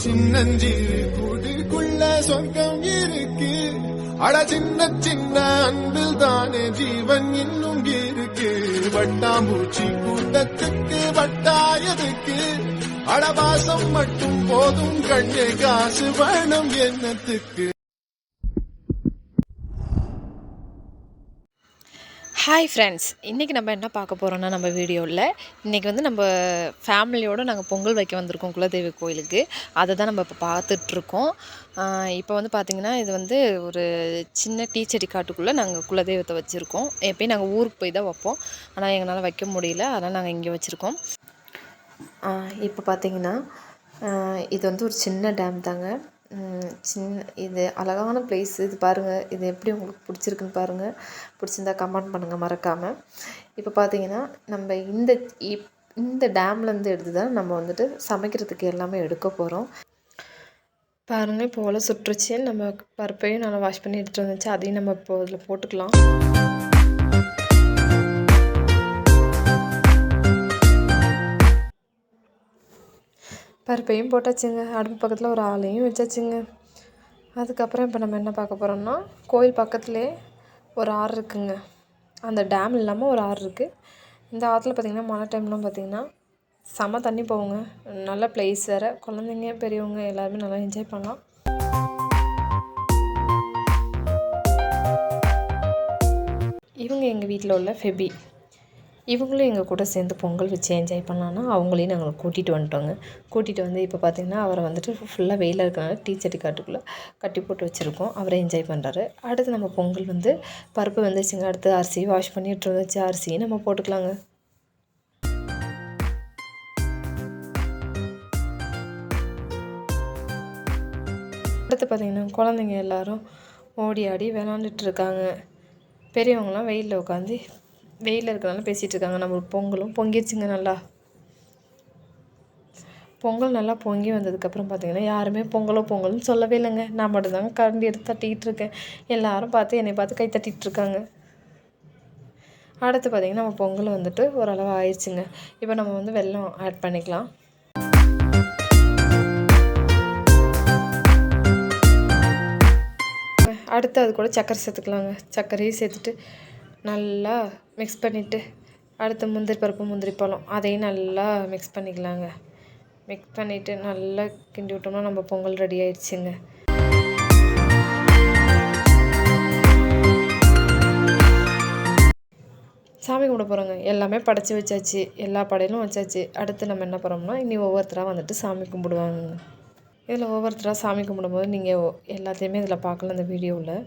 சின்னஞ்சிறு கூட்டுக்குள்ள சொர்க்கம் இருக்கு. அட சின்ன சின்ன அன்பில் தானே ஜீவன் இன்னும் இருக்கு. வட்டாம்பூச்சி கூட்டத்துக்கு வட்டாயதுக்கு அடவாசம் மட்டும் போதும் கண்ணே, காசு வேணும் என்னத்துக்கு. ஹாய் ஃப்ரெண்ட்ஸ், இன்றைக்கி நம்ம என்ன பார்க்க போகிறோன்னா, நம்ம வீடியோவில் இன்றைக்கி வந்து நம்ம ஃபேமிலியோடு நாங்கள் பொங்கல் வைக்க வந்திருக்கோம் குலதெய்வ கோயிலுக்கு. அதை தான் நம்ம இப்போ பார்த்துட்ருக்கோம். இப்போ வந்து பார்த்திங்கன்னா, இது வந்து ஒரு சின்ன டீச்செடி காட்டுக்குள்ளே நாங்கள் குலதெய்வத்தை வச்சுருக்கோம். எப்பயும் நாங்கள் ஊருக்கு போய் தான் வைப்போம், ஆனால் எங்களால் வைக்க முடியல, அதனால் நாங்கள் இங்கே வச்சுருக்கோம். இப்போ பார்த்திங்கன்னா, இது வந்து ஒரு சின்ன டேம் தாங்க. இது அழகான பிளேஸ். இது பாருங்கள், இது எப்படி உங்களுக்கு பிடிச்சிருக்குன்னு பாருங்கள். பிடிச்சிருந்தா கமெண்ட் பண்ணுங்கள் மறக்காமல். இப்போ பார்த்தீங்கன்னா, நம்ம இந்த டேம்லேருந்து எடுத்து தான் நம்ம வந்துட்டு சமைக்கிறதுக்கு எல்லாமே எடுக்க போகிறோம். பாருங்கள், இப்போ ஒலை சுட்டுருச்சு. நம்ம பருப்பையும் நல்லா வாஷ் பண்ணி எடுத்துகிட்டு வந்துச்சு, அதையும் நம்ம இப்போ இதில் போட்டுக்கலாம். பருப்பையும் போட்டாச்சுங்க. அடுப்பு பக்கத்தில் ஒரு ஆளையும் வச்சாச்சுங்க. அதுக்கப்புறம் இப்போ நம்ம என்ன பார்க்க போகிறோம்னா, கோயில் பக்கத்துலேயே ஒரு ஆறு இருக்குங்க. அந்த டேம் இல்லாமல் ஒரு ஆறு இருக்குது. இந்த ஆற்றுல பார்த்திங்கன்னா மழை டைம்லாம் பார்த்திங்கன்னா செம தண்ணி போகுங்க. நல்ல பிளேஸ் வேறு. குழந்தைங்க பெரியவங்க எல்லாருமே நல்லா என்ஜாய் பண்ணலாம். இவங்க எங்கள் வீட்டில் உள்ள ஃபெபி. இவங்களும் எங்கள் கூட சேர்ந்து பொங்கல் வச்சு என்ஜாய் பண்ணலான்னா அவங்களையும் நாங்கள் கூட்டிகிட்டு வந்துட்டோங்க. கூட்டிகிட்டு வந்து இப்போ பார்த்திங்கன்னா அவரை வந்துட்டு ஃபுல்லாக வெயிலில் இருக்கிறனால டீச்செடி காட்டுக்குள்ளே கட்டி போட்டு வச்சுருக்கோம். அவரை என்ஜாய் பண்ணுறாரு. அடுத்து நம்ம பொங்கல் வந்து பருப்பு வந்துச்சுங்க. அடுத்து அரிசி வாஷ் பண்ணிட்டு வந்துச்சு, அரிசியும் நம்ம போட்டுக்கலாங்க. அடுத்து பார்த்திங்கன்னா குழந்தைங்க எல்லோரும் ஓடி ஆடி விளாண்டுட்ருக்காங்க. பெரியவங்களாம் வெயிலில் உட்காந்து வெயிலில் இருக்கிறனால பேசிகிட்டு இருக்காங்க. நம்ம பொங்கலும் பொங்கிடுச்சுங்க. நல்லா பொங்கல் நல்லா பொங்கி வந்ததுக்கப்புறம் பார்த்திங்கன்னா யாருமே பொங்கல்னு சொல்லவே இல்லைங்க. நான் மட்டும்தாங்க கரண்டி எடுத்து தட்டிக்கிட்டு இருக்கேன். எல்லோரும் பார்த்து என்னை பார்த்து கை தட்டிகிட்டு இருக்காங்க. அடுத்து பார்த்திங்கன்னா நம்ம பொங்கல் வந்துட்டு ஓரளவு ஆயிடுச்சுங்க. இப்போ நம்ம வந்து வெல்லம் ஆட் பண்ணிக்கலாம். அடுத்து அது கூட சர்க்கரை சேர்த்துக்கலாங்க. சர்க்கரையும் சேர்த்துட்டு நல்லா மிக்ஸ் பண்ணிவிட்டு அடுத்து முந்திரி பருப்பு முந்திரி பழம் அதையும் நல்லா மிக்ஸ் பண்ணிக்கலாங்க. மிக்ஸ் பண்ணிவிட்டு நல்லா கிண்டி விட்டோம்னா நம்ம பொங்கல் ரெடி ஆயிடுச்சுங்க. சாமி கும்பிட போகிறோங்க. எல்லாமே படைச்சி வச்சாச்சு, எல்லா படையிலும் வச்சாச்சு. அடுத்து நம்ம என்ன பண்ணுறோம்னா, இனி ஒவ்வொருத்தராக வந்துட்டு சாமி கும்பிடுவாங்க. இதில் ஒவ்வொருத்தராக சாமி கும்பிடும்போது நீங்கள் எல்லாத்தையுமே இதில் பார்க்கலாம் இந்த வீடியோவில்.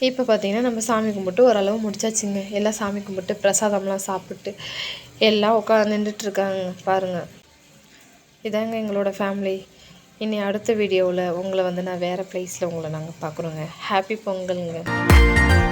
இப்போ பார்த்திங்கன்னா நம்ம சாமி கும்பிட்டு ஓரளவு முடிச்சாச்சுங்க. எல்லாம் சாமி கும்பிட்டு பிரசாதம்லாம் சாப்பிட்டு எல்லாம் நின்றுட்டுருக்காங்க பாருங்கள். இதாங்க எங்களோட ஃபேமிலி. இனி அடுத்த வீடியோவில் உங்களை வந்து நான் வேறு ப்ளேஸில் உங்களை நாங்கள் பார்க்குறோங்க. ஹாப்பி பொங்கலுங்க.